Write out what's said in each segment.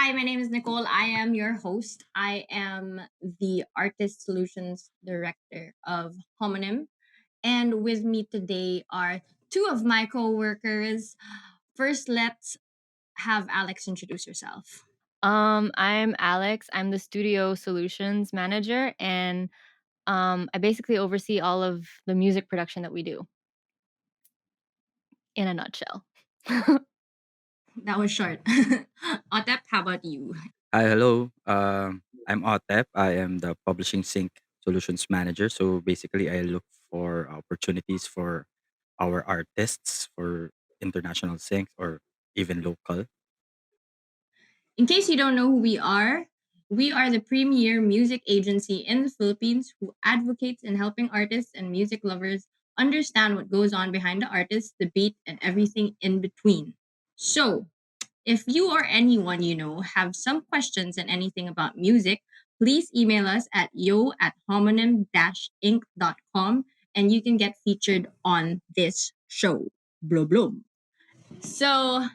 Hi, my name is Nicole. I am your host. I am the Artist Solutions Director of Homonym. And with me today are two of my co-workers. First, let's have Alex introduce herself. I'm Alex. I'm the studio solutions manager, and I basically oversee all of the music production that we do in a nutshell. That was short. Otep, how about you? Hi, hello. I'm Otep. I am the Publishing Sync Solutions Manager. So basically, I look for opportunities for our artists for international syncs or even local. In case you don't know who we are the premier music agency in the Philippines who advocates in helping artists and music lovers understand what goes on behind the artist, the beat, and everything in between. So, if you or anyone you know have some questions and anything about music, please email us at yo@homonym-inc.com and you can get featured on this show. Blah blah. So,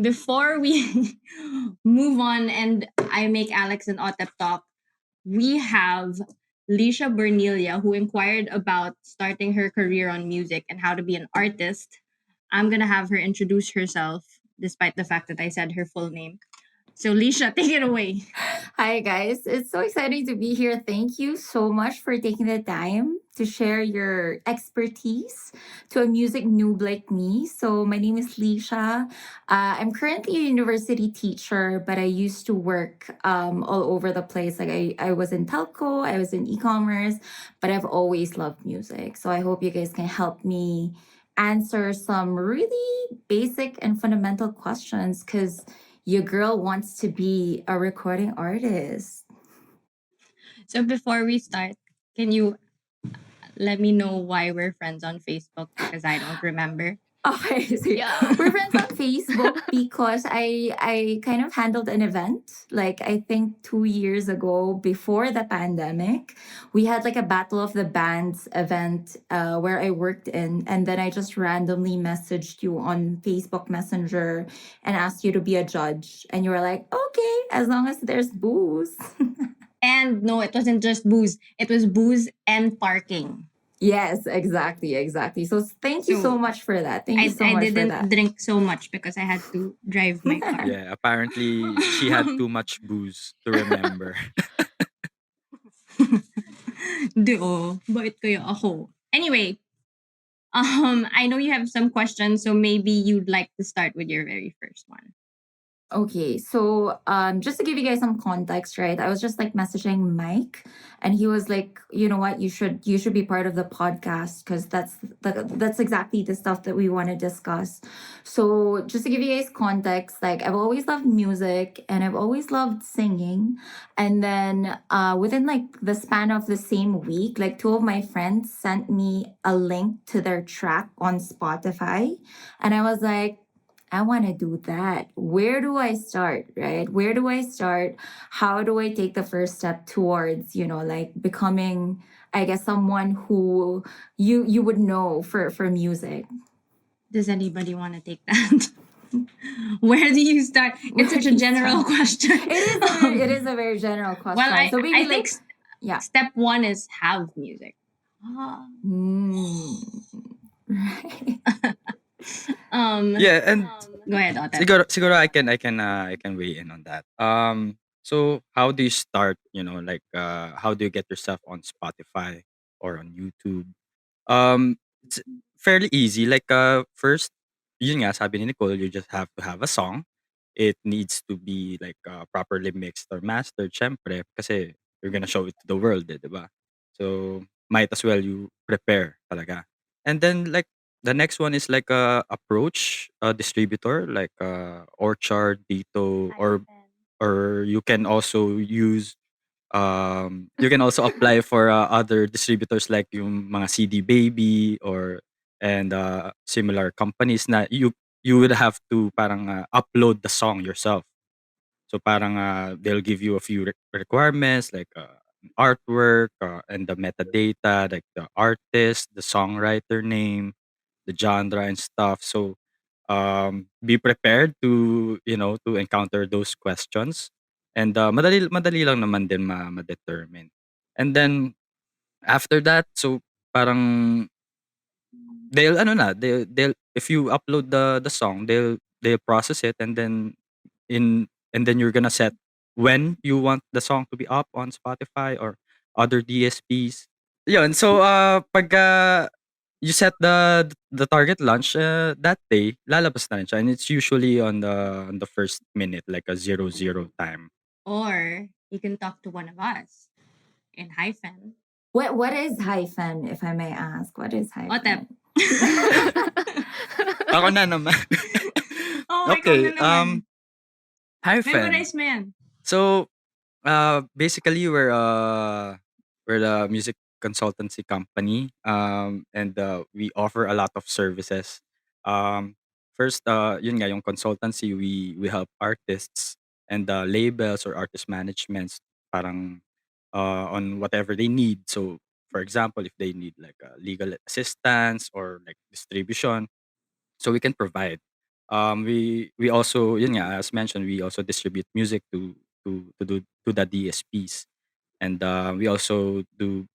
before we move on and I make Alex and Otep talk, we have Lisha Bernelia who inquired about starting her career on music and how to be an artist. I'm gonna have her introduce herself, despite the fact that I said her full name. So Lisha, take it away. Hi, guys. It's so exciting to be here. Thank you so much for taking the time to share your expertise to a music noob like me. So, my name is Lisha. I'm currently a university teacher, but I used to work all over the place. I was in telco, I was in e commerce, but I've always loved music. So, I hope you guys can help me answer some really basic and fundamental questions because your girl wants to be a recording artist. So before we start, can you let me know why we're friends on Facebook because I don't remember. Okay, so Yeah. we're friends on Facebook because I kind of handled an event like I think 2 years ago before the pandemic. We had like a Battle of the Bands event where I worked in, and then I just randomly messaged you on Facebook Messenger and asked you to be a judge, and you were like, okay, as long as there's booze. And no, it wasn't just booze. It was booze and parking. Yes, exactly, exactly. So thank you so So much for that. Thank you so I much for didn't that. drink so much because I had to drive my car. Yeah, apparently she had too much booze to remember. Di bait kaya ako? Anyway, I know you have some questions, so maybe you'd like to start with your very first one. Okay, so just to give you guys some context, right? I was just like messaging Mike, and he was like, "You know what? You should be part of the podcast because that's exactly the stuff that we want to discuss." So just to give you guys context, like I've always loved music and I've always loved singing, and then within like the span of the same week, like two of my friends sent me a link to their track on Spotify, and I was like, I want to do that. Where do I start, right? Where do I start? How do I take the first step towards, like becoming, I guess, someone who you would know for music? Does anybody want to take that? Where do you start? Where It's such do a you general start? question. It is a very general Well, question. So I maybe think like, yeah. step one is have music. Ah. Right. um, Yeah, and Go ahead, Otep. siguro I can weigh in on that. So how do you start, like how do you get yourself on Spotify or on YouTube? It's fairly easy. Like first, yun nga, sabi ni Nicole, you just have to have a song. It needs to be like properly mixed or mastered, syempre, kasi you're gonna show it to the world, di ba? So might as well you prepare talaga. And then like the next one is like approach a distributor like Orchard, Dito, or you can also use you can also apply for other distributors like yung mga CD Baby or and similar companies na you would have to parang upload the song yourself. So parang they'll give you a few requirements like artwork and the metadata like the artist, the songwriter name, the genre and stuff. So Be prepared to, to encounter those questions. And madali madali lang naman din ma-determine. And then after that, so parang they'll ano na, they'll if you upload the song, they'll process it, and then you're gonna set when you want the song to be up on Spotify or other DSPs. Yun, so pagka you set the target launch that day, lalabas na rin siya, and it's usually on the first minute, like a 00 time. Or you can talk to one of us in hyphen. What is hyphen, if I may ask? What is Otep. hyphen? Ako na naman. Oh, ikaw na Okay, naman. hyphen. Memorize mo yan. So, basically, we're a music consultancy company, and we offer a lot of services. First, yun nga, yung consultancy, we help artists and labels or artist managements, parang on whatever they need. So, for example, if they need like legal assistance or like distribution, so we can provide. We also, yun nga, as mentioned, we also distribute music to the DSPs, and we also do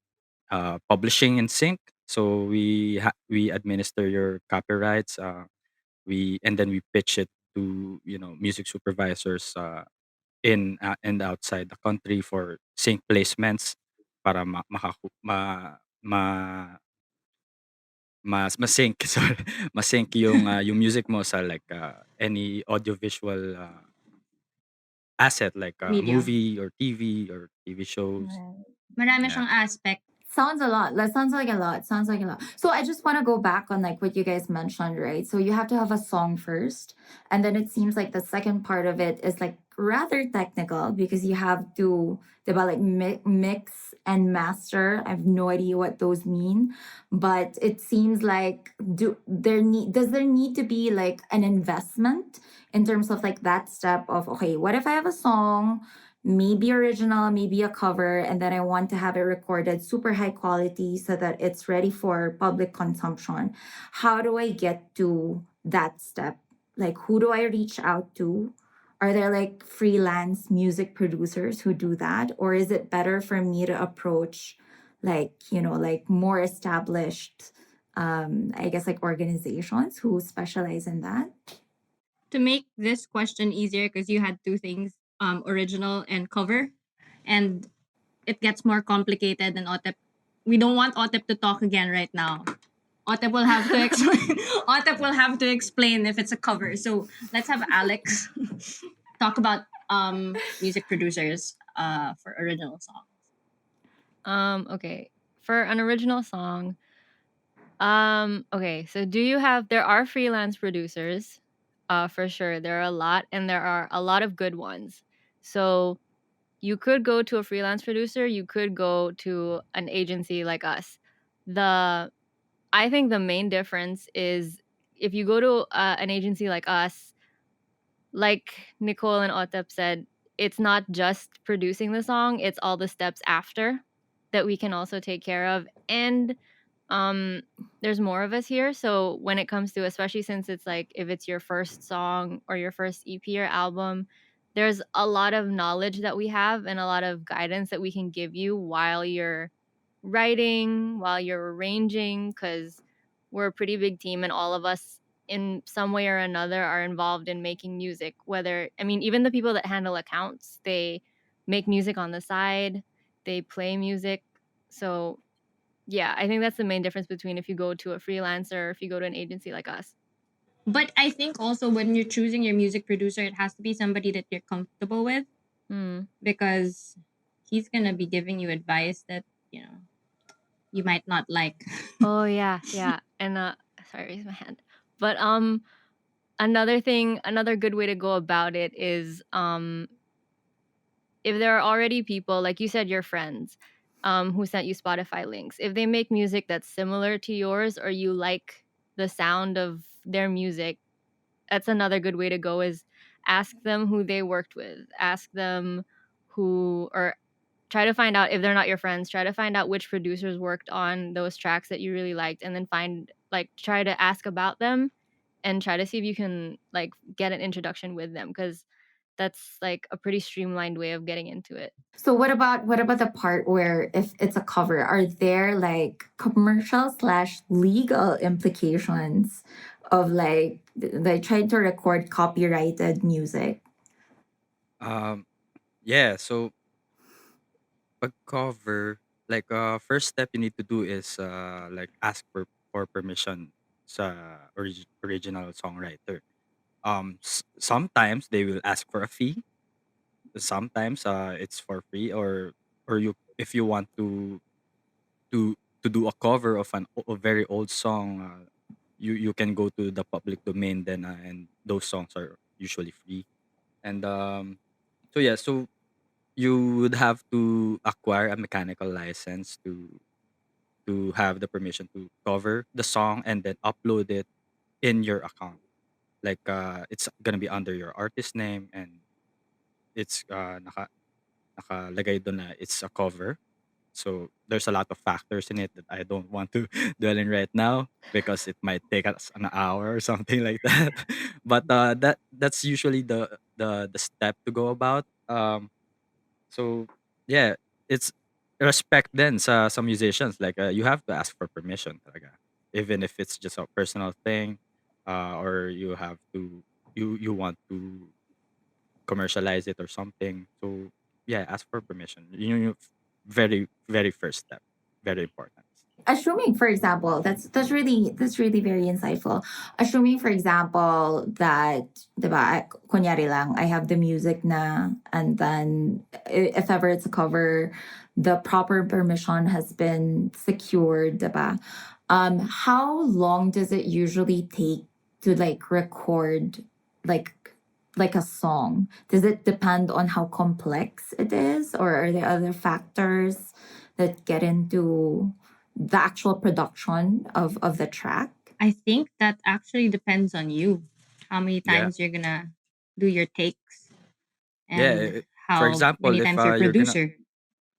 publishing in sync. So we administer your copyrights. We and then we pitch it to, music supervisors in and outside the country for sync placements para ma ma-sync, sorry, ma-sync yung music mo sa like any audiovisual asset like Medium. movie or TV shows. Marami Yeah. siyang aspect. Sounds a lot. That sounds like a lot. Sounds like a lot. So I just want to go back on like what you guys mentioned, right? So you have to have a song first, and then it seems like the second part of it is like rather technical because you have to develop like mix and master. I have no idea what those mean, but it seems like does there need to be like an investment in terms of like that step of, okay, what if I have a song, maybe original, maybe a cover, and then I want to have it recorded super high quality so that it's ready for public consumption. How do I get to that step? Like, who do I reach out to? Are there like freelance music producers who do that? Or is it better for me to approach like, like more established, I guess, like organizations who specialize in that? To make this question easier, because you had two things, original and cover, and it gets more complicated than Otep. We don't want Otep to talk again right now. Otep will have to explain. Otep will have to explain if it's a cover. So let's have Alex talk about music producers for original songs. Okay. For an original song, okay, so there are freelance producers, for sure. There are a lot, and there are a lot of good ones. So you could go to a freelance producer, you could go to an agency like us. I think the main difference is if you go to an agency like us, like Nicole and Otep said, it's not just producing the song, it's all the steps after that we can also take care of. And there's more of us here, so when it comes to, especially since it's like if it's your first song or your first EP or album, there's a lot of knowledge that we have and a lot of guidance that we can give you while you're writing, while you're arranging, because we're a pretty big team and all of us in some way or another are involved in making music. Whether, I mean, even the people that handle accounts, they make music on the side, they play music. So yeah, I think that's the main difference between if you go to a freelancer or if you go to an agency like us. But I think also when you're choosing your music producer, it has to be somebody that you're comfortable with, because he's gonna be giving you advice that you might not like. Oh yeah, yeah. And sorry, raise my hand. But another good way to go about it is if there are already people, like you said, your friends, who sent you Spotify links, if they make music that's similar to yours or you like the sound of their music, that's another good way to go is ask them who they worked with. Ask them who, or try to find out, if they're not your friends, try to find out which producers worked on those tracks that you really liked, and then try to ask about them and try to see if you can like get an introduction with them, because that's like a pretty streamlined way of getting into it. So what about the part where if it's a cover, are there like commercial slash legal implications of like trying to record copyrighted music? Um, yeah. So pag cover, like first step you need to do is like ask for permission sa original songwriter. Sometimes they will ask for a fee. Sometimes it's for free, or you, if you want to to do a cover of a very old song, you can go to the public domain then, and those songs are usually free. And so yeah, so you would have to acquire a mechanical license to have the permission to cover the song and then upload it in your account. Like it's gonna be under your artist name, and it's nakalagay doon na it's a cover. So there's a lot of factors in it that I don't want to dwell in right now because it might take us an hour or something like that. But that's usually the step to go about. So yeah, it's respect then sa some musicians, like you have to ask for permission talaga. Even if it's just a personal thing, or you have to, you want to commercialize it or something. So yeah, ask for permission. Very very first step, very important. Assuming, for example, that's really very insightful. Assuming, for example, that, diba, kunyari lang, I have the music na, and then if ever it's a cover, the proper permission has been secured, diba? How long does it usually take to like record like like a song? Does it depend on how complex it is, or are there other factors that get into the actual production of the track? I think that actually depends on you. How many Yeah, times you're gonna do your takes yeah. and For how many example, if times your you're gonna, producer.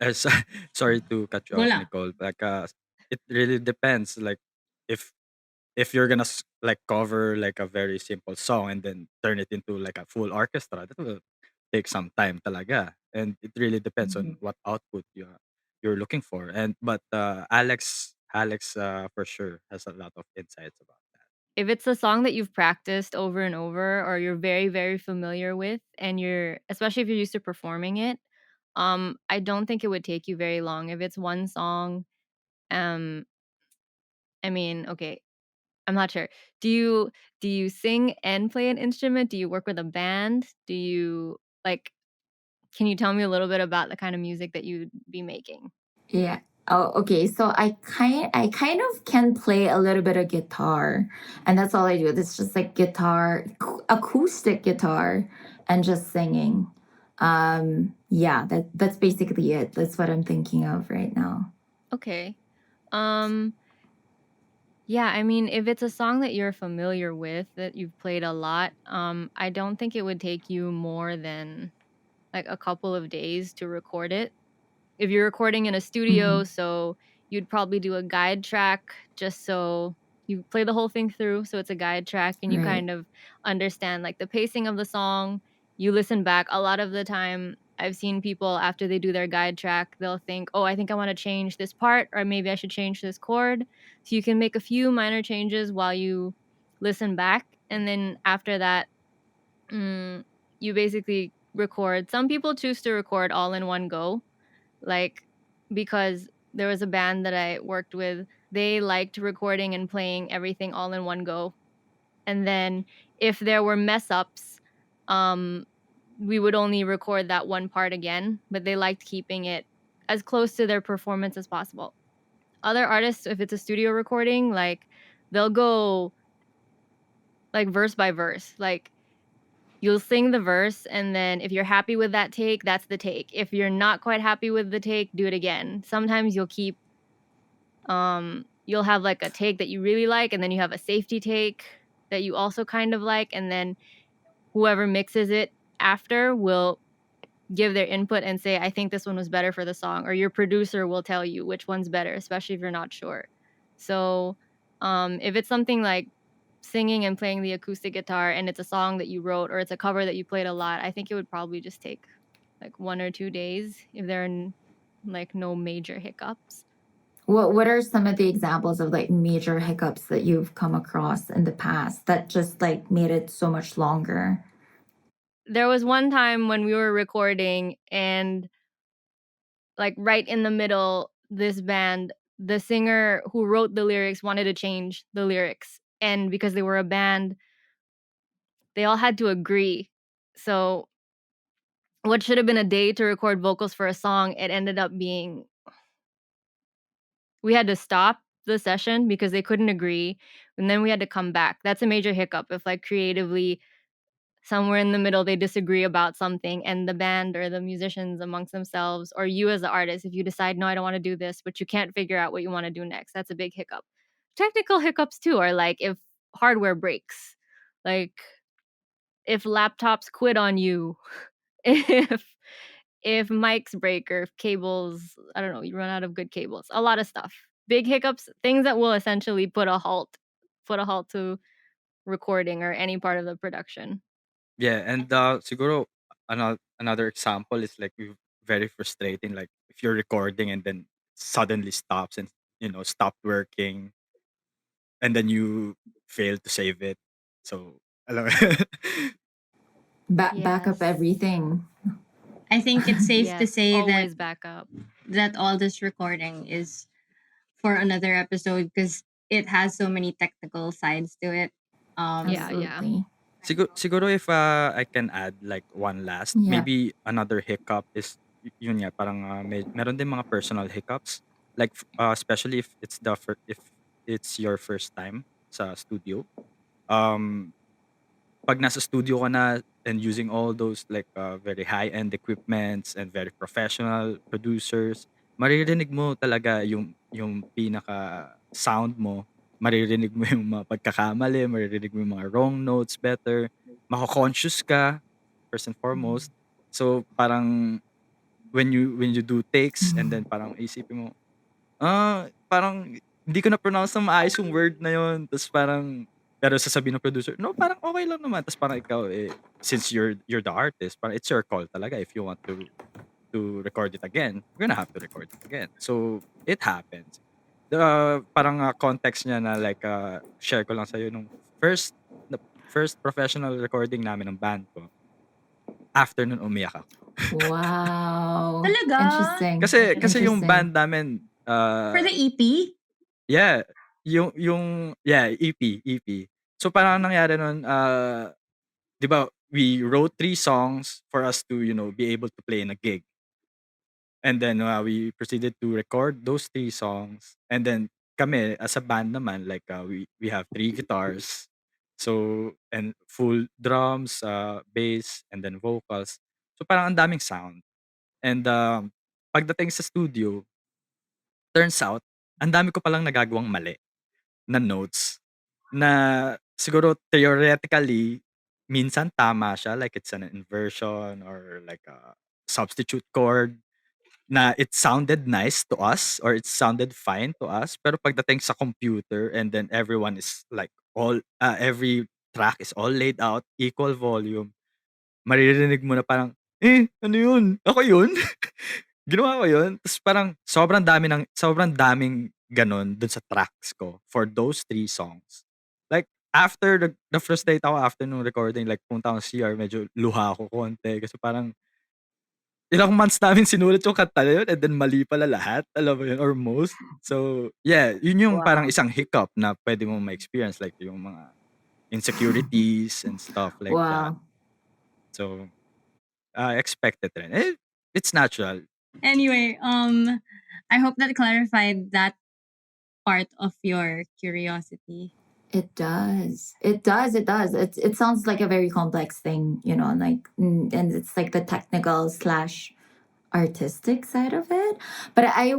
as sorry to cut you Go off, lang. Nicole. Like it really depends. Like if you're gonna like cover like a very simple song and then turn it into like a full orchestra, that will take some time talaga. And it really depends on Mhm. what output you're looking for. And but Alex for sure has a lot of insights about that. If it's a song that you've practiced over and over, or you're very, very familiar with, and you're, especially if you're used to performing it, I don't think it would take you very long. If it's one song, um, I mean, okay, I'm not sure. Do you sing and play an instrument? Do you work with a band? Do you like can you tell me a little bit about the kind of music that you'd be making? Yeah. Oh, okay. So I kind of can play a little bit of guitar, and that's all I do. It's just like guitar, acoustic guitar, and just singing. Yeah, that's basically it. That's what I'm thinking of right now. Okay. Um yeah, I mean, if it's a song that you're familiar with, that you've played a lot, I don't think it would take you more than like a couple of days to record it. If you're recording in a studio, Mhm. so you'd probably do a guide track, just so you play the whole thing through, so it's a guide track and you Right. kind of understand like the pacing of the song. You listen back. A lot of the time I've seen people after they do their guide track, they'll think, "Oh, I think I want to change this part, or maybe I should change this chord." So you can make a few minor changes while you listen back, and then after that, mm, you basically record. Some people choose to record all in one go, like, because there was a band that I worked with, they liked recording and playing everything all in one go, and then if there were mess ups, um, we would only record that one part again, but they liked keeping it as close to their performance as possible. Other artists, if it's a studio recording, like, they'll go, like, verse by verse, like, you'll sing the verse, and then if you're happy with that take, that's the take. If you're not quite happy with the take, do it again. Sometimes you'll have like a take that you really like, and then you have a safety take that you also kind of like, and then whoever mixes it after will give their input and say, I think this one was better for the song, or your producer will tell you which one's better, especially if you're not sure. So if it's something like singing and playing the acoustic guitar and it's a song that you wrote or it's a cover that you played a lot, I think it would probably just take like 1 or 2 days if there are like no major hiccups. What are some of the examples of like major hiccups that you've come across in the past that just like made it so much longer? There was one time when we were recording and like right in the middle, this band, the singer who wrote the lyrics wanted to change the lyrics. And because they were a band, they all had to agree. So what should have been a day to record vocals for a song, it ended up being we had to stop the session because they couldn't agree. And then we had to come back. That's a major hiccup if like creatively somewhere in the middle they disagree about something and the band or the musicians amongst themselves or you as the artist, if you decide no, I don't want to do this, but you can't figure out what you want to do next, that's a big hiccup. Technical hiccups too are like if hardware breaks, like if laptops quit on you, if mics break or if cables, I don't know, you run out of good cables, a lot of stuff, big hiccups, things that will essentially put a halt to recording or any part of the production. Yeah, and siguro another example is like very frustrating. Like if you're recording and then suddenly stops and stopped working, and then you fail to save it. So alam mo Back up Yes. everything. I think it's safe to Yes, say always back up. that all this recording is for another episode because it has so many technical sides to it. Yeah. Absolutely. siguro if I can add like one last, Yeah. maybe another hiccup is yun nga parang meron din mga personal hiccups like especially if if it's your first time sa studio. Um 'Pag nasa studio ka na and using all those like, very high-end equipments and very professional producers, maririnig mo talaga yung pinaka-sound mo, maririnig mo yung mga pagkakamali, maririnig mo yung mga wrong notes better, mako-conscious ka, first and foremost. So, parang when you do takes and then parang iisipin mo, parang hindi ko na-pronounce ng maayos yung word na yun ta's parang pero sasabihin ng producer, "No, parang okey lang naman." Ta's parang ikaw, since you're the artist, parang it's your call talaga if you want to record it again, you're gonna have to record it again. So, it happens. Parang, context niya na like, share ko lang sa'yo nung the first professional recording namin ng band ko, after nun umiyak ako. Wow. Talaga? Interesting. Kasi yung Interesting. band namin, For the EP? yeah, EP. So parang ang nangyari nun, 'di ba, we wrote 3 songs for us to, be able to play in a gig. And then, we proceeded to record those 3 songs. And then kami as a band naman, like, we have 3 guitars. So, and full drums, bass, and then vocals. So parang ang daming sound. And, pagdating sa studio, turns out, ang dami ko palang nagagawang mali na notes. Na siguro theoretically, minsan tama siya, like it's an inversion or like a substitute chord na it sounded nice to us or it sounded fine to us. Pero pagdating sa computer and then everyone is like every track is all laid out, equal volume, maririnig mo na parang, ano yun? Ako yun? Ginawa ko yun? Tapos parang sobrang daming gano'n dun sa tracks ko for those 3 songs. Like, after na-frustrate ako after nung recording, like pumunta akong CR, medyo luha ako konti kasi parang ilang months namin sinulat yung kanta na yun and then mali pala lahat, alam mo yun, or most. So, yeah, yun yung parang Wow. isang hiccup na pwede mong ma-experience, like yung mga insecurities and stuff like that. Wow. So, expected rin. It's natural. Anyway, I hope that clarified that part of your curiosity. It does. It does. It does. It sounds like a very complex thing, like and it's like the technical slash artistic side of it. But I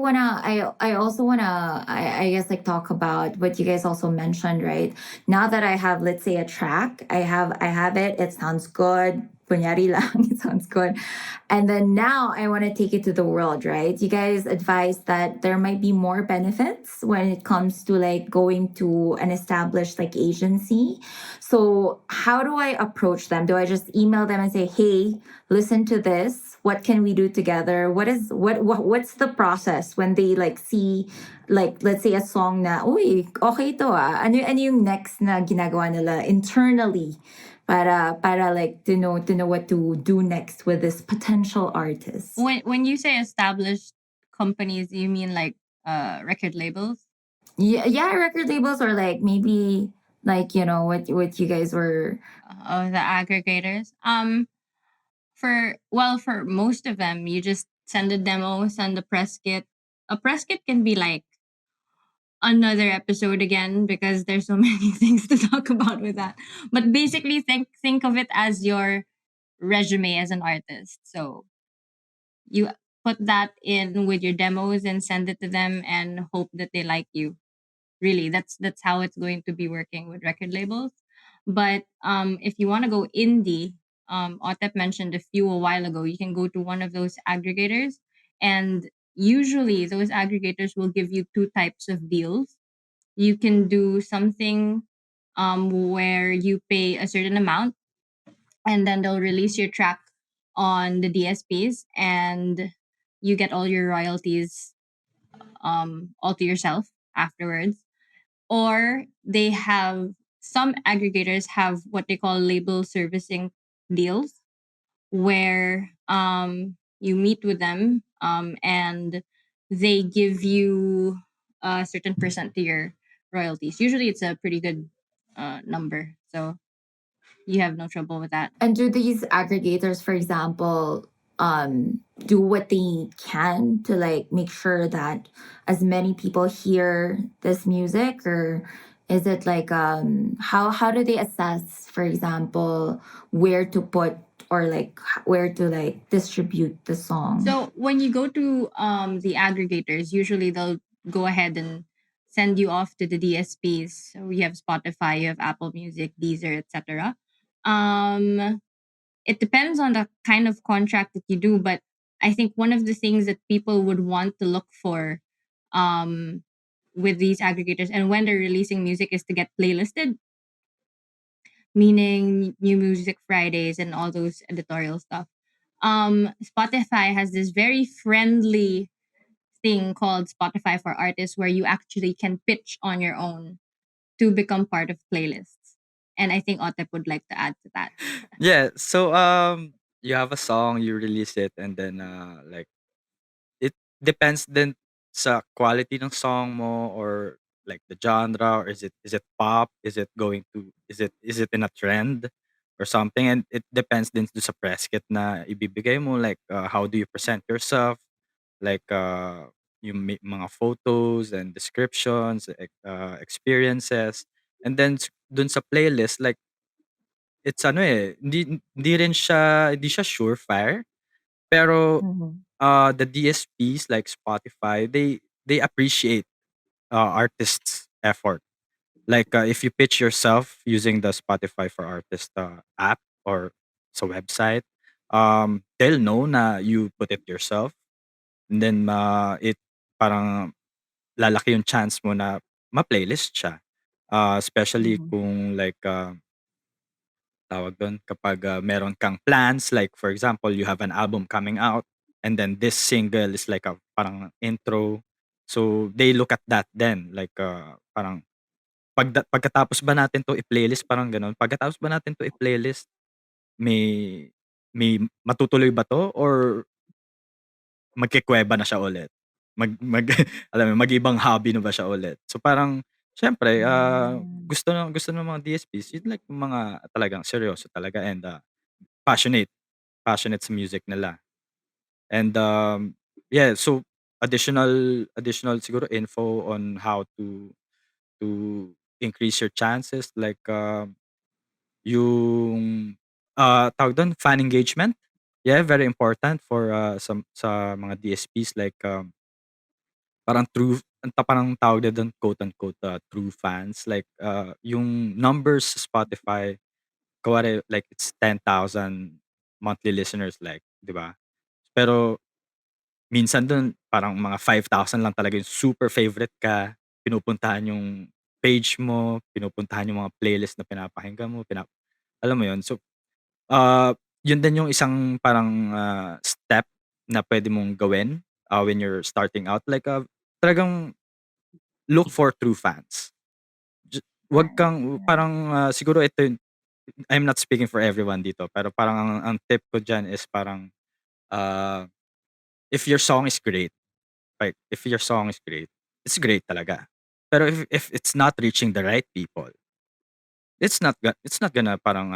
also wanna I guess like talk about what you guys also mentioned, right? Now that I have, let's say, a track, I have it, it sounds good. kunyari lang, it sounds good. And then now I want to take it to the world, right? You guys advise that there might be more benefits when it comes to like going to an established like agency. So how do I approach them? Do I just email them and say, "Hey, listen to this. What can we do together?" What's the process when they like see like let's say a song na, uy, okay to ah. Ano yung next na ginagawa nila internally para like to know what to do next with this potential artist. When you say established companies, you mean like record labels? Yeah, yeah, record labels or like maybe like what you guys were. The aggregators. For most of them, you just send a demo, send a press kit. A press kit can be like another episode again because there's so many things to talk about with that. But basically, think of it as your resume as an artist. So you put that in with your demos and send it to them and hope that they like you. Really, that's how it's going to be working with record labels. But if you want to go indie, Otep mentioned a few a while ago, you can go to one of those aggregators, and usually those aggregators will give you two types of deals. You can do something where you pay a certain amount and then they'll release your track on the DSPs and you get all your royalties all to yourself afterwards. Or they have some aggregators have what they call label servicing deals where you meet with them and they give you a certain percent to your royalties. Usually it's a pretty good number. So you have no trouble with that. And do these aggregators, for example, do what they can to like make sure that as many people hear this music, or is it like how do they assess, for example, where to put or like where to like distribute the song? So when you go to the aggregators, usually they'll go ahead and send you off to the DSPs. So we have Spotify, you have Apple Music, Deezer, etc. Um, it depends on the kind of contract that you do, but I think one of the things that people would want to look for um, with these aggregators and when they're releasing music is to get playlisted, meaning New Music Fridays and all those editorial stuff. Spotify has this very friendly thing called Spotify for Artists where you actually can pitch on your own to become part of playlists. And I think Otep would like to add to that. Yeah. So you have a song, you release it, and then like it depends then sa quality ng song mo, or like the genre, or is it pop, is it in a trend or something, and it depends din sa press kit na ibibigay mo, like how do you present yourself, like yung mga photos and descriptions, experiences, and then dun sa playlist, like it's ano hindi siya surefire, pero Mhm. the DSPs like Spotify, they appreciate artists' effort. Like if you pitch yourself using the Spotify for Artists app or sa website, they'll know na you put it yourself, and then it parang lalaki yung chance mo na ma-playlist siya. Especially Mhm. kung like tawag dun, kapag meron kang plans, like for example, you have an album coming out, and then this single is like a parang intro. So they look at that then, like parang pagkatapos ba natin 'to i-playlist, parang gano'n. Pagkatapos ba natin 'to i-playlist, may may matutuloy ba 'to, or magkukuweba na siya ulit? Alam mo, mag-ibang hobby na ba siya ulit? So parang siyempre, Mm. gusto ng mga DSPs yun, like yung mga talagang seryoso talaga, and passionate, passionate sa music nila. And yeah, so additional siguro info on how to increase your chances, like yung tawag dun, fan engagement. Yeah, very important for sa mga DSPs, like parang true, parang tawag nila dun, quote unquote, true fans, like yung numbers sa Spotify, kunwari like it's 10,000 monthly listeners like, 'di ba? Pero minsan dun parang mga 5,000 lang talaga yung super favorite ka, pinupuntahan yung page mo, pinupuntahan yung mga playlist na pinapakinggan mo, alam mo yun? So, yun din yung isang parang, step na pwede mong gawin, when you're starting out like, talagang look for true fans. Ju Wag Right. kang parang, siguro ito yung I'm not speaking for everyone dito, pero parang ang tip ko diyan is parang, uh, if your song is great, like if your song is great, it's great talaga. Pero if it's not reaching the right people, it's not gonna parang,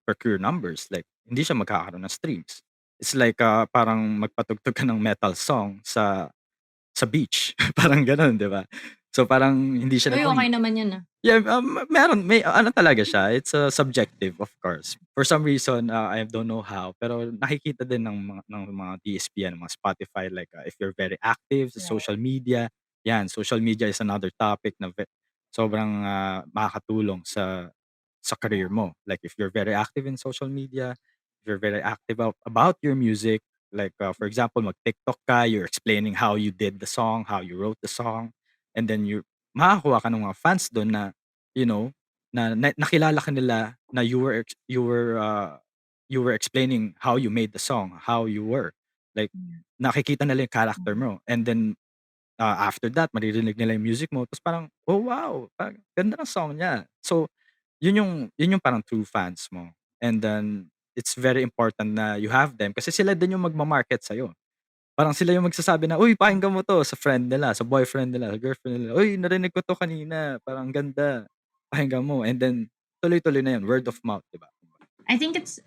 procure numbers, like hindi siya magkakaroon ng streams. It's like, parang magpatugtog ka ng metal song sa beach, parang gano'n, 'di ba? So, parang hindi siya Uy, okay naman yun yeah, may ano talaga siya, it's, subjective of course. For some reason, I don't know how, pero nakikita din ng mga DSP yan, mga Spotify like, if you're very active sa Right. social media, yan, social media is another topic na sobrang, makakatulong sa career mo. Like if you're very active in social media, if you're very active about your music, like, for example, mag-TikTok ka, you're explaining how you did the song, how you wrote the song, and then makakuha ka ng mga fans dun na, you know, na nakilala ka nila na you were explaining how you made the song, how you were. Like, nakikita nila yung character mo. And then, after that, maririnig nila yung music mo, tapos parang, oh wow, parang ganda ng song niya. So, yun yung parang true fans mo. And then, it's very important na you have them kasi sila din yung magma-market sa'yo. Parang sila yung magsasabi na, "Uy, pakinggan mo 'to," sa friend nila, sa boyfriend nila, sa girlfriend nila. "Uy, narinig ko 'to kanina, parang ang ganda, pakinggan mo." And then tuloy-tuloy na yun, word of mouth, 'di ba? I think it's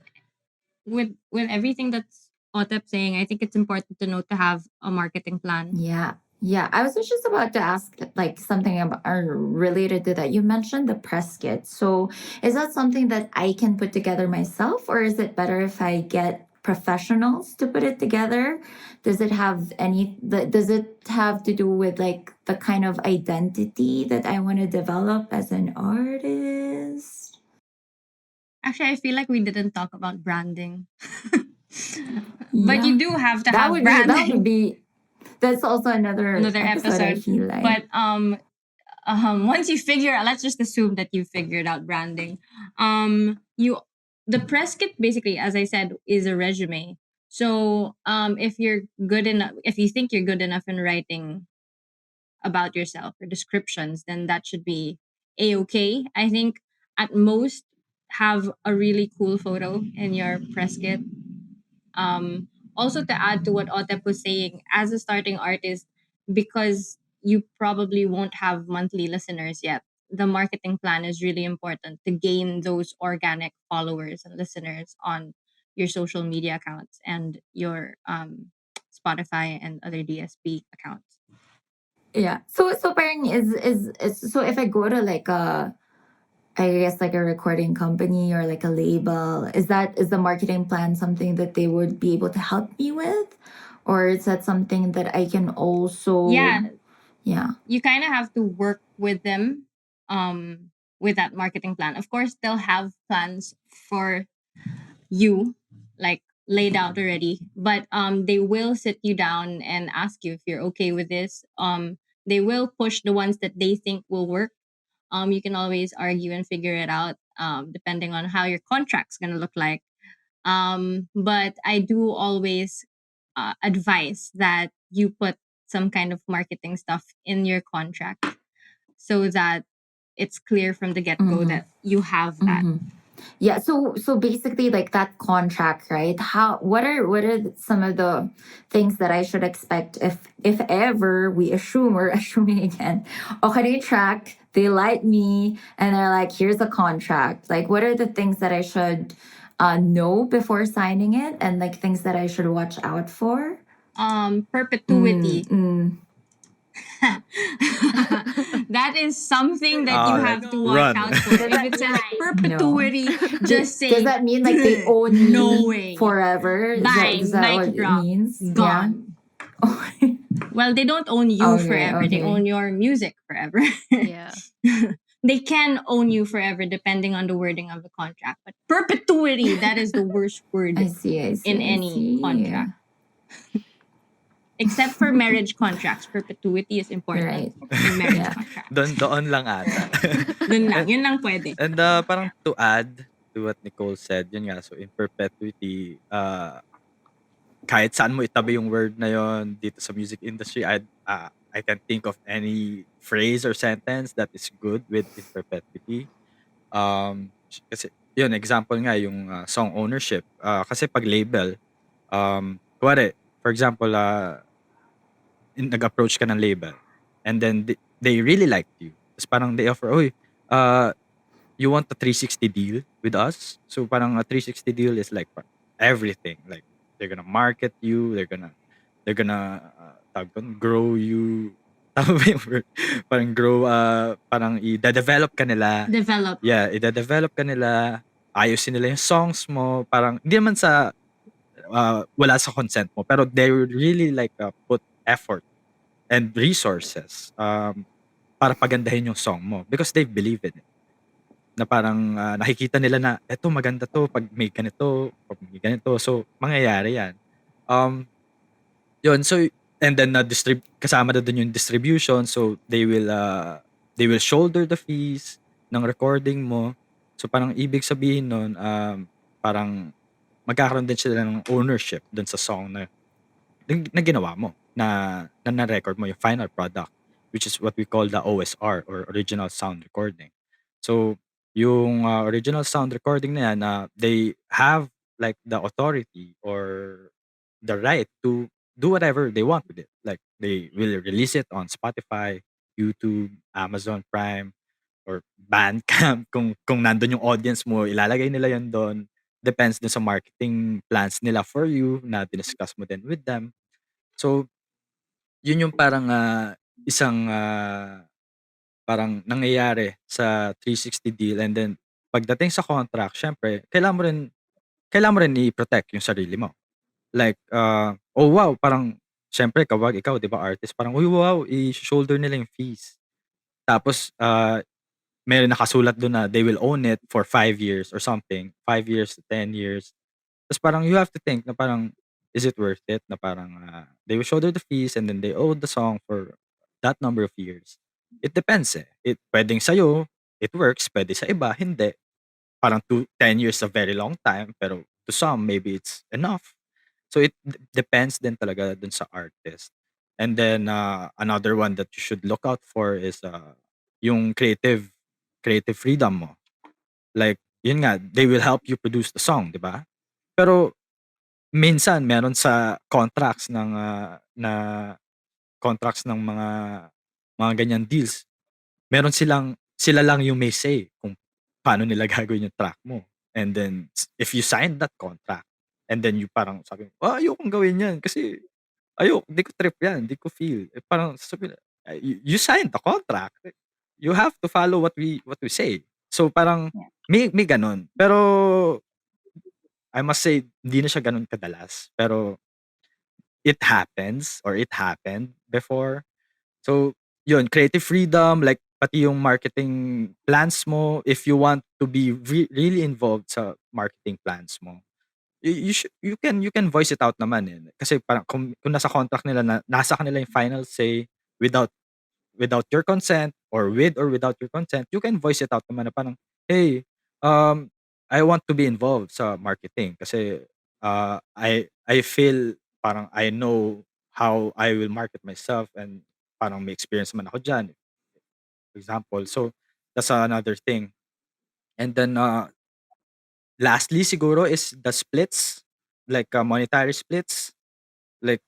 with everything that's Otep saying, I think it's important to note to have a marketing plan. Yeah. Yeah. I was just about to ask like something about related to that. You mentioned the press kit. So is that something that I can put together myself, or is it better if I get professionals to put it together? Does it have does it have to do with like the kind of identity that I want to develop as an artist? Actually, I feel like we didn't talk about branding. But Yeah. you do have to That have would be branding. that's also another Another episode I episode. feel like. But once you figure out, let's just assume that you figured out branding. You the press kit basically, as I said, is a resume. So if you're good enough, if you think you're good enough in writing about yourself or descriptions, then that should be a okay. I think at most have a really cool photo in your press kit. Um, Also, to add to what Otep was saying, as a starting artist, because you probably won't have monthly listeners yet, the marketing plan is really important to gain those organic followers and listeners on your social media accounts and your Spotify and other DSP accounts. Yeah. So parang is so if I go to like a I guess like a recording company or like a label, is the marketing plan something that they would be able to help me with? Or is that something that I can also Yeah, yeah. you kind of have to work with them with that marketing plan. Of course, they'll have plans for you like laid out already, but they will sit you down and ask you if you're okay with this. They will push the ones that they think will work. You can always argue and figure it out depending on how your contract's going to look like. But I do always advise that you put some kind of marketing stuff in your contract so that it's clear from the get-go Mm-hmm. that you have that. Mm-hmm. Yeah, so basically like that contract, right? How what are some of the things that I should expect if ever we assume we're assuming again, okay, track, they like me and they're like, here's a contract. Like what are the things that I should know before signing it and like things that I should watch out for? Perpetuity. Mm. That is something that you Like, have to watch run. out for. If it says perpetuity, just say Does that mean like they own no me way. forever? Bye, Is that mic what it drop. means? Gone. Yeah. Well, they don't own you Okay, forever. They okay. own your music forever. Yeah. they can own you forever depending on the wording of the contract. But perpetuity, that is the worst word I see, I see, in I any see. contract. Except for marriage contracts, perpetuity is important Right. in marriage Yeah. contracts. Doon lang ata. Right. Dun lang, and yun lang pwede. and parang to add to what Nicole said, yun nga, so in perpetuity, kahit saan mo itabi yung word na yon dito sa music industry, I can think of any phrase or sentence that is good with in perpetuity. Kasi yun, example nga yung song ownership. Kasi pag label, kuwari, for example, nag-approach ka ng label and then they really liked you. Tapos parang they offer, oy, uh, you want a 360 deal with us? So parang a 360 deal is like everything. Like they're gonna market you, they're gonna tawag doon, grow you. Tama ba yung word? Parang grow, parang i-develop ka nila. Develop. Yeah, i-develop ka nila. Ayusin nila yung songs mo. Parang, hindi naman sa, wala sa consent mo. Pero they would really like put effort and resources para pagandahin yung song mo because they believe in it. Na parang nakikita nila na eto maganda to pag may ganito, pag may ganito. So mangyayari 'yan. Um yun, so and then kasama na dun yung distribution, so they will shoulder the fees ng recording mo. So parang ibig sabihin nun parang magkakaroon din sila ng ownership dun sa song na ginawa mo, na na-record mo yung final product, which is what we call the OSR or original sound recording. So, yung original sound recording na yan, they have like the authority or the right to do whatever they want with it. Like they will release it on Spotify, YouTube, Amazon Prime, or Bandcamp. Kung nandun yung audience mo, ilalagay nila yun doon. Depends din sa marketing plans nila for you na diniscuss mo din with them. So, yun yung parang isang parang nangyayari sa 360 deal, and then pagdating sa contract, syempre kailangan mo rin i-protect yung sarili mo. Like, oh wow, parang syempre kapag ikaw, 'di ba, artist, parang, "Uy, wow, i-shoulder nila yung fees." Tapos, may nakasulat dun na they will own it for 5 years or something, 5 years to 10 years. Tapos parang you have to think na parang, is it worth it? Na parang they will shoulder the fees and then they owe the song for that number of years. It depends eh. Pwedeng sa'yo, it works. Pwede sa iba, hindi. Parang 10 years a very long time, pero to some, maybe it's enough. So it depends din talaga dun sa artist. And then another one that you should look out for is yung creative freedom mo. Like, yun nga, they will help you produce the song, di ba? Pero minsan meron sa contracts ng mga ganyan deals, meron sila lang yung may say kung paano nila gagawin yung track mo. And then if you sign that contract and then you parang sabi mo, ayokong gawin yan kasi di ko trip yan, di ko feel. Parang sasabihin, you signed the contract. You have to follow what we say. So parang Yeah. may ganun. Pero I must say, hindi na siya ganun kadalas. Pero it happens or it happened before. So, yun, creative freedom, like pati yung marketing plans mo, if you want to be really involved sa marketing plans mo, you can voice it out naman eh. Kasi parang kung nasa contract nila na nasa kanila yung final say without your consent or without your consent, you can voice it out naman na parang, hey, I want to be involved sa marketing kasi I feel parang I know how I will market myself and parang may experience man ako dyan, for example. So, that's another thing. And then, lastly siguro is the splits, like monetary splits. Like,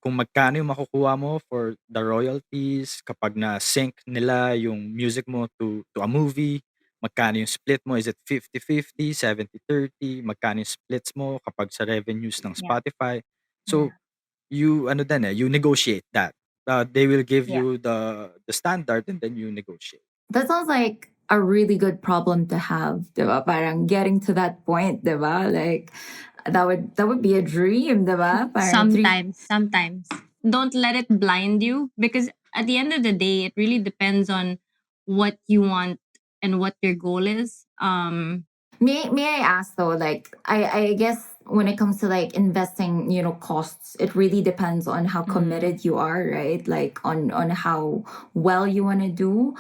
kung magkano yung makukuha mo for the royalties kapag na-sync nila yung music mo to a movie, magkano yung split mo, is it 50-50, 70-30, magkano yung splits mo kapag sa revenues ng Yeah. Spotify. So, you ano din eh, you negotiate that. They will give Yeah. you the standard and then you negotiate. That sounds like a really good problem to have, diba? Parang getting to that point, diba? Like that would be a dream, diba? Parang Sometimes. Don't let it blind you because at the end of the day, it really depends on what you want and what your goal is. May I ask though, like I guess when it comes to like investing, costs, it really depends on how Mm. committed you are, right? Like on how well you want to do.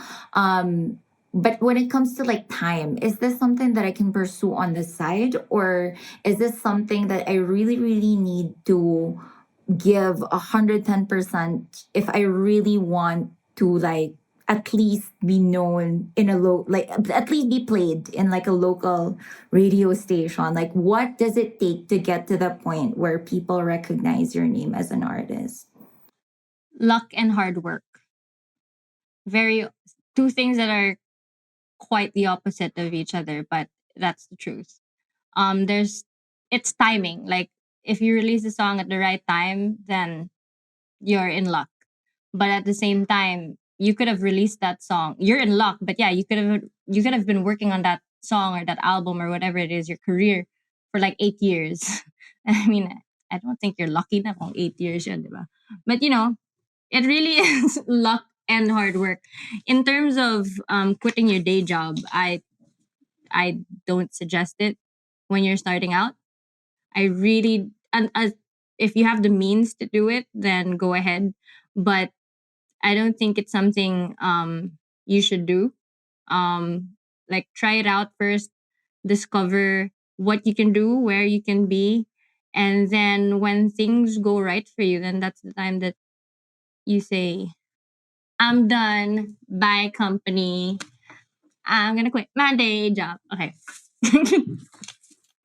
But when it comes to like time, is this something that I can pursue on the side, or is this something that I really, really need to give 110% if I really want to like at least be known in a like at least be played in like a local radio station? Like what does it take to get to the point where people recognize your name as an artist? Luck and hard work. Very two things that are quite the opposite of each other, but that's the truth. There's it's timing. Like if you release a song at the right time, then you're in luck. But at the same time, you could have released that song. You're in luck, but yeah, you could have been working on that song or that album or whatever it is, your career for like 8 years. I mean, I don't think you're lucky na kung 8 years yun, di ba? But it really is luck and hard work. In terms of quitting your day job, I don't suggest it when you're starting out. I really and if you have the means to do it, then go ahead. But I don't think it's something you should do. Like try it out first, discover what you can do, where you can be, and then when things go right for you, then that's the time that you say, "I'm done. Bye, company. I'm gonna quit my day job." Okay.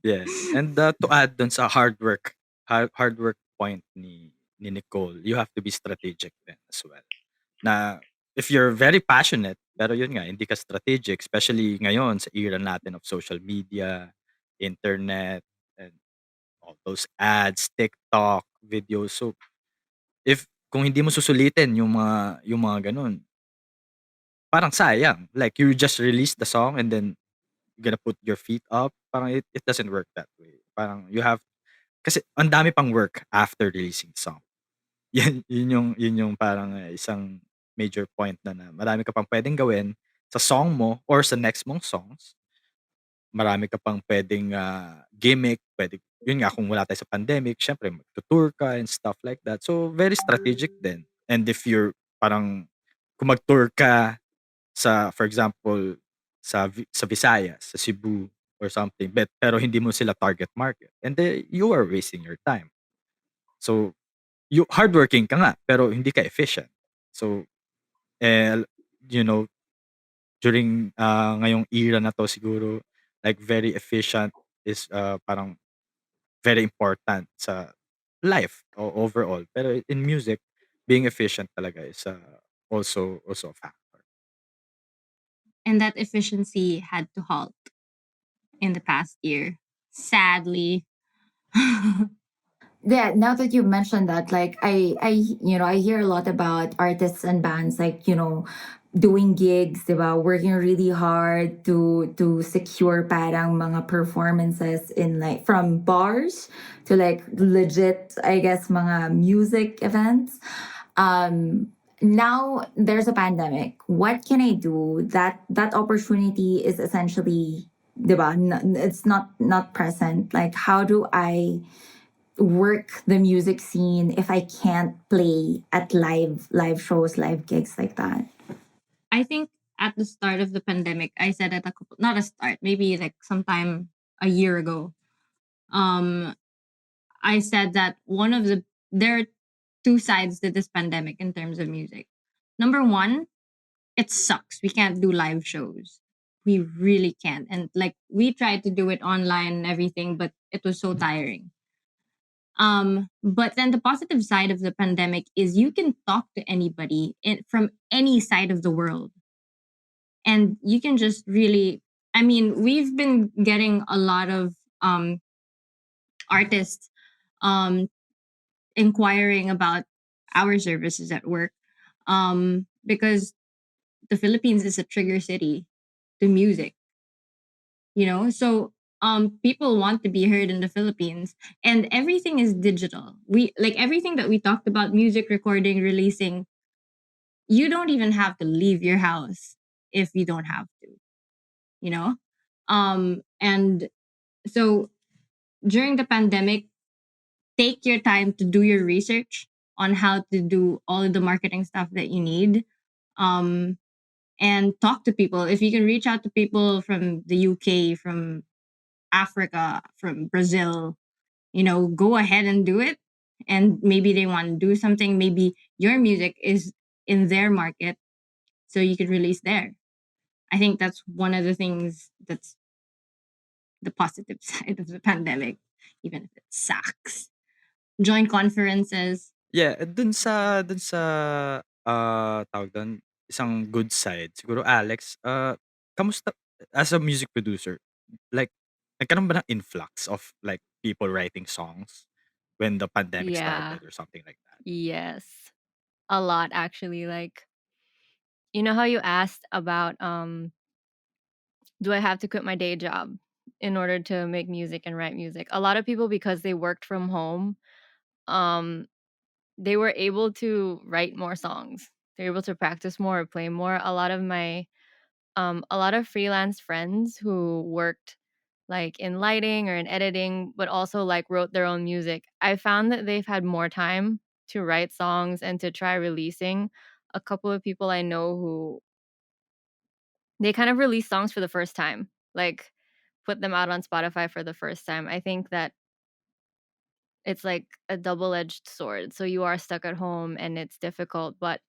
Yes. And to add dun sa hard work point ni Nicole, you have to be strategic then as well. Na if you're very passionate, pero yun nga, hindi ka strategic, especially ngayon sa era natin of social media, internet, and all those ads, TikTok, videos. So, kung hindi mo susulitin yung mga ganun, parang sayang. Like, you just release the song and then you're gonna put your feet up. Parang it doesn't work that way. Parang you have, kasi ang dami pang work after releasing the song. Yun yung parang isang major point na marami ka pang pwedeng gawin sa song mo or sa next mong songs. Marami ka pang pwedeng gimmick, yun nga kung wala tayo sa pandemic, syempre magtu-tour ka and stuff like that. So very strategic din. And if you're parang kung mag-tour ka for example, sa Visayas, sa Cebu or something, pero hindi mo sila target market, and then you are wasting your time. So you hardworking ka nga, pero hindi ka efficient. So, eh, you know, during ngayong era na 'to siguro, like very efficient is parang very important sa life overall. Pero in music, being efficient talaga is also a factor. And that efficiency had to halt in the past year. Sadly. Yeah, now that you mentioned that, like I hear a lot about artists and bands, like doing gigs, diba? Working really hard to secure parang mga performances in like from bars to like legit, I guess, mga music events. Now there's a pandemic. What can I do? That opportunity is essentially, diba? It's not present. Like how do I work the music scene if I can't play at live shows, live gigs like that? I think at the start of the pandemic, I said at a couple, not a start, maybe like sometime a year ago. Um, I said that there are two sides to this pandemic in terms of music. Number one, it sucks. We can't do live shows. We really can't. And like we tried to do it online and everything, but it was so tiring. But then the positive side of the pandemic is you can talk to anybody from any side of the world, and you can just really. I mean, we've been getting a lot of artists um, inquiring about our services at work, because the Philippines is a trigger city to music. So people want to be heard in the Philippines, and everything is digital. We like everything that we talked about, music recording, releasing. You don't even have to leave your house. if you don't have to, you know? And so during the pandemic, take your time to do your research on how to do all of the marketing stuff that you need. Um, and talk to people. If you can reach out to people from the UK, from Africa, from Brazil, go ahead and do it. And maybe they want to do something. Maybe your music is in their market, so you could release there. I think that's one of the things that's the positive side of the pandemic, even if it sucks. Join conferences. Yeah, dun sa, tawag dun, isang good side, siguro Alex, kamusta as a music producer, like, nagkaroon ba ng influx of, like, people writing songs when the pandemic Yeah. started or something like that? Yes. A lot actually. Like, you know how you asked about do I have to quit my day job in order to make music and write music? A lot of people, because they worked from home, um they were able to write more songs. They're able to practice more, play more. A lot of freelance friends who worked like in lighting or in editing, but also like wrote their own music. I found that they've had more time to write songs and to try releasing. A couple of people I know who they kind of release songs for the first time, like put them out on Spotify for the first time. I think that it's like a double-edged sword. So you are stuck at home and it's difficult, but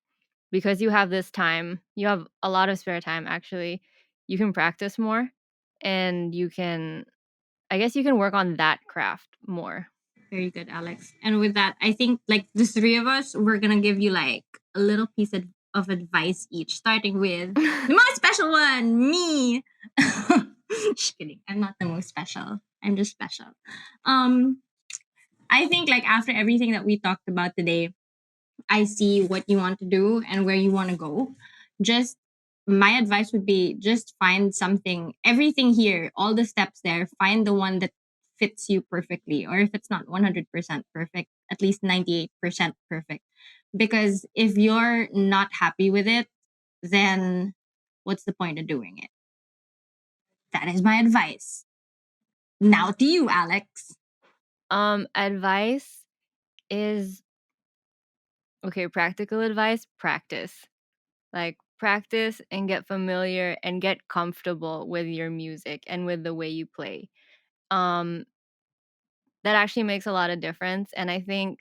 because you have this time, you have a lot of spare time actually. You can practice more and I guess you can work on that craft more. Very good, Alex. And with that, I think like the three of us, we're gonna give you like a little piece of advice each, starting with the most special one, me. Just kidding. I'm not the most special. I'm just special. Um, I think like after everything that we talked about today, I see what you want to do and where you want to go. Just my advice would be just find something, everything here, all the steps there, find the one that fits you perfectly. Or if it's not 100% perfect, at least 98% perfect. Because if you're not happy with it, then what's the point of doing it? That is my advice. Now to you, Alex. Advice is okay, practical advice, practice. Like practice and get familiar and get comfortable with your music and with the way you play. Um that actually makes a lot of difference, and I think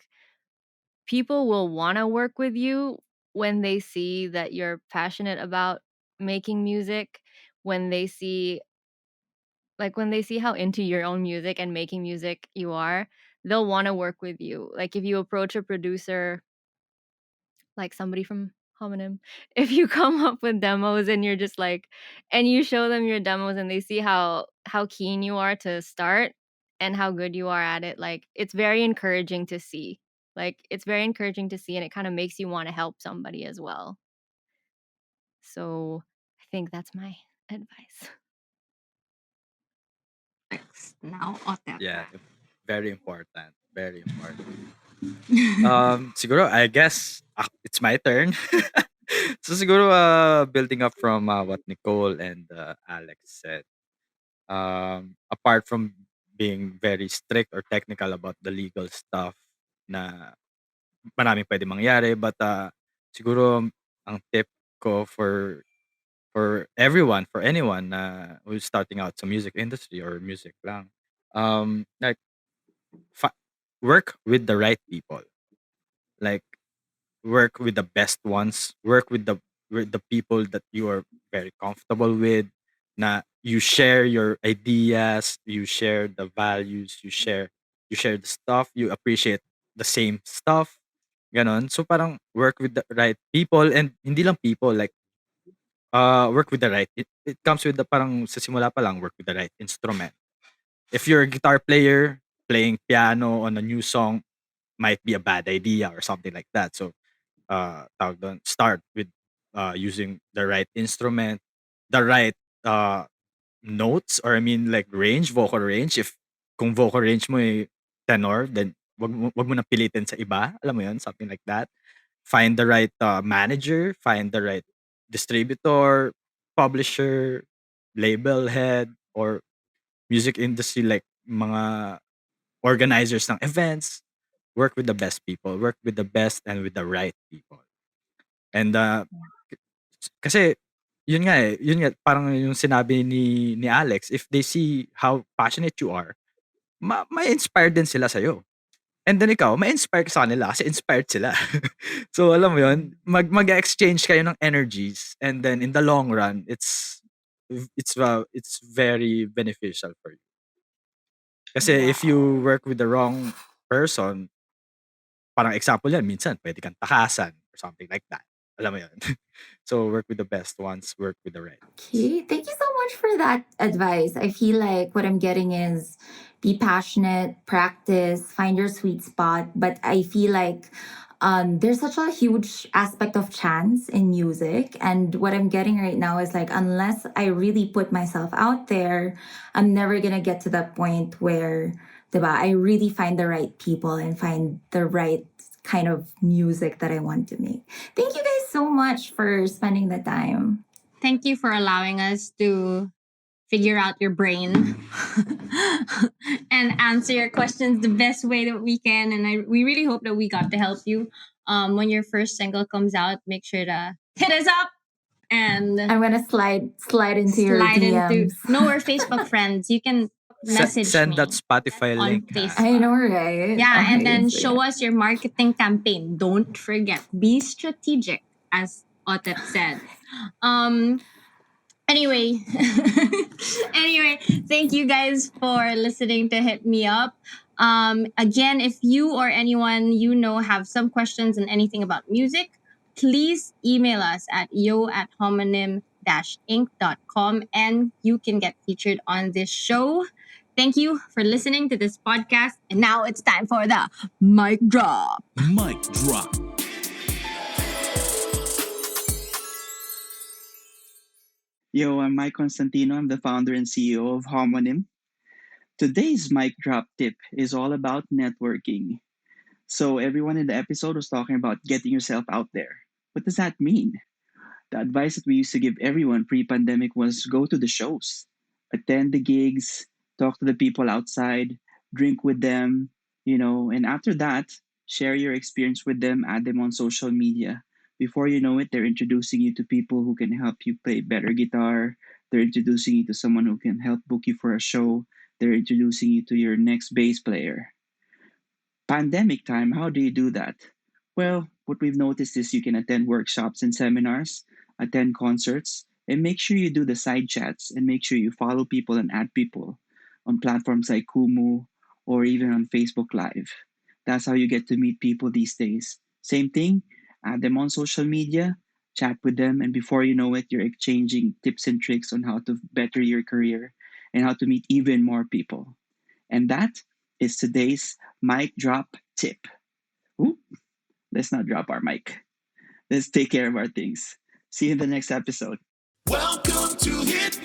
people will want to work with you when they see that you're passionate about making music, when they see when they see how into your own music and making music you are, they'll want to work with you. Like if you approach a producer like somebody from Homonym, if you come up with demos and you're just like and you show them your demos and they see how keen you are to start and how good you are at it, like it's very encouraging to see. Like it's very encouraging to see and it kind of makes you want to help somebody as well. So I think that's my advice. Alex. Now, Otep. Yeah, very important, very important. Siguro I guess, it's my turn. So siguro, building up from, what Nicole and, Alex said, apart from being very strict or technical about the legal stuff na maraming puwedeng mangyari, but, siguro ang tip ko for everyone, for anyone na who's starting out sa music industry or music lang, like, fa work with the right people. Like, work with the best ones, work with the people that you are very comfortable with, na you share your ideas, you share the values, you share the stuff, you appreciate the same stuff, gano'n. So, parang work with the right people and hindi lang people, like, work with the right it comes with the parang sa simula pa lang, work with the right instrument. If you're a guitar player, playing piano on a new song might be a bad idea or something like that. So, tawag dun, start with, using the right instrument, the right, uh, notes, or I mean like range, vocal range. If kung vocal range mo, tenor, then wag mo na pilitin sa iba, alam mo yun, something like that. Find the right, manager, find the right distributor, publisher, label head, or music industry like mga organizers ng events, work with the best people, work with the best and with the right people. And kasi yun nga parang yung sinabi ni Alex, if they see how passionate you are, ma-inspire din sila sa'yo. And then ikaw, ma-inspire ka sa kanila kasi inspired sila. So alam mo yun, mag-exchange kayo ng energies and then in the long run, it's very beneficial for you. Kasi if Wow. you work with the wrong person, parang example yan, minsan pwede kang takasan or something like that. Alam mo yun? So work with the best ones, work with the right ones. Okay, thank you so much for that advice. I feel like what I'm getting is be passionate, practice, find your sweet spot. But I feel like there's such a huge aspect of chance in music. And what I'm getting right now is like, unless I really put myself out there, I'm never going to get to that point where diba, I really find the right people and find the right kind of music that I want to make. Thank you guys so much for spending the time. Thank you for allowing us to figure out your brain and answer your questions the best way that we can. And we really hope that we got to help you. When your first single comes out, make sure to hit us up and I'm gonna slide into your slide into. DMs. No, we're Facebook friends. You can message Send that me Spotify on link, ha? I Facebook. know, right? Yeah, and Okay, then so show yeah. us your marketing campaign. Don't forget, be strategic, as Otep said. Um, anyway, anyway, thank you guys for listening to Hit Me Up. Again, if you or anyone you know have some questions and anything about music, please email us at yo@homonym-inc.com and you can get featured on this show. Thank you for listening to this podcast. And now it's time for the mic drop. Mic drop. Yo, I'm Mike Constantino. I'm the founder and CEO of Homonym. Today's mic drop tip is all about networking. So, everyone in the episode was talking about getting yourself out there. What does that mean? The advice that we used to give everyone pre pandemic was go to the shows, attend the gigs, talk to the people outside, drink with them, and after that, share your experience with them, add them on social media. Before you know it, they're introducing you to people who can help you play better guitar. They're introducing you to someone who can help book you for a show. They're introducing you to your next bass player. Pandemic time, how do you do that? Well, what we've noticed is you can attend workshops and seminars, attend concerts, and make sure you do the side chats and make sure you follow people and add people on platforms like Kumu or even on Facebook Live. That's how you get to meet people these days. Same thing, add them on social media, chat with them, and before you know it, you're exchanging tips and tricks on how to better your career and how to meet even more people. And that is today's mic drop tip. Ooh, let's not drop our mic. Let's take care of our things. See you in the next episode. Welcome to Hit